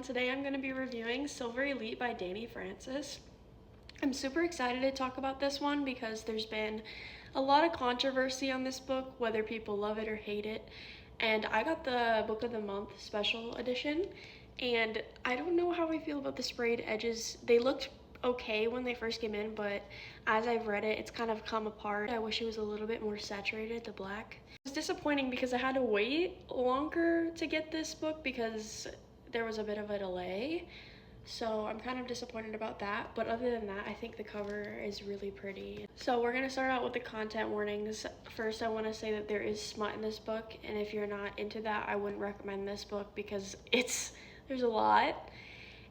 everyone. Today I'm going to be reviewing Silver Elite by Dani Francis. I'm super excited to talk about this one because there's been a lot of controversy on this book, whether people love it or hate it. And I got the Book of the Month special edition, and I don't know how I feel about the sprayed edges. They looked okay when they first came in, but as I've read it, it's kind of come apart. I wish it was a little bit more saturated, the black. It was disappointing because I had to wait longer to get this book because there was a bit of a delay. So I'm kind of disappointed about that, but other than that, I think the cover is really pretty. So we're gonna start out with the content warnings. First, I wanna say that there is smut in this book, and if you're not into that, I wouldn't recommend this book because there's a lot.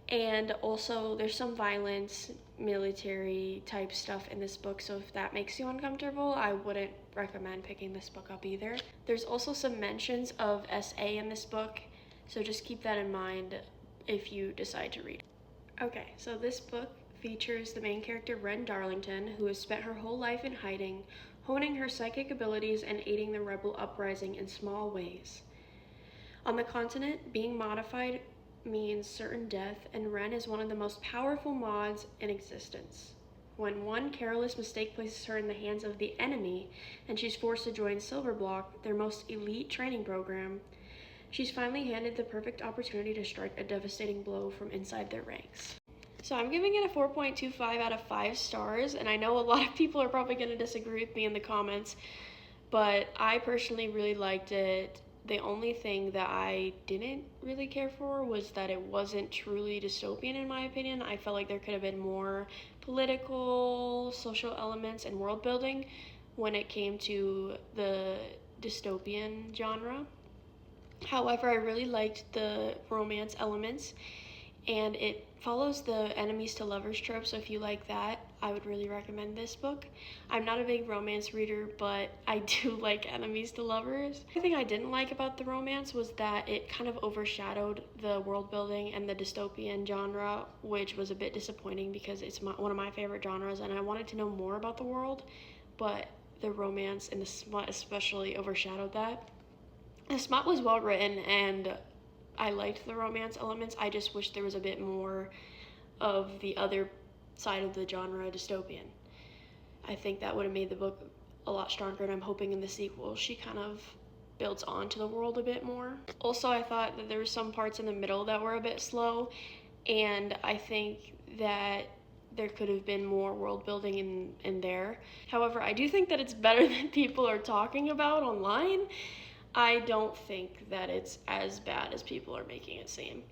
And also there's some violence, military type stuff in this book, so if that makes you uncomfortable, I wouldn't recommend picking this book up either. There's also some mentions of SA in this book, so just keep that in mind if you decide to read it. Okay, so this book features the main character Ren Darlington, who has spent her whole life in hiding, honing her psychic abilities and aiding the rebel uprising in small ways. On the continent, being modified means certain death, and Ren is one of the most powerful mods in existence. When one careless mistake places her in the hands of the enemy, and she's forced to join Silverblock, their most elite training program, she's finally handed the perfect opportunity to strike a devastating blow from inside their ranks. So I'm giving it a 4.25 out of 5 stars, and I know a lot of people are probably going to disagree with me in the comments, but I personally really liked it. The only thing that I didn't really care for was that it wasn't truly dystopian in my opinion. I felt like there could have been more political, social elements and world building when it came to the dystopian genre. However, I really liked the romance elements, and it follows the enemies to lovers trope, so if you like that, I would really recommend this book. I'm not a big romance reader, but I do like enemies to lovers. The thing I didn't like about the romance was that it kind of overshadowed the world building and the dystopian genre, which was a bit disappointing because it's one of my favorite genres and I wanted to know more about the world, but the romance and the smut especially overshadowed that. The smut was well written and I liked the romance elements. I just wish there was a bit more of the other side of the genre, dystopian. I think that would have made the book a lot stronger, and I'm hoping in the sequel she kind of builds onto the world a bit more. Also, I thought that there were some parts in the middle that were a bit slow, and I think that there could have been more world building in there. However, I do think that it's better than people are talking about online. I don't think that it's as bad as people are making it seem.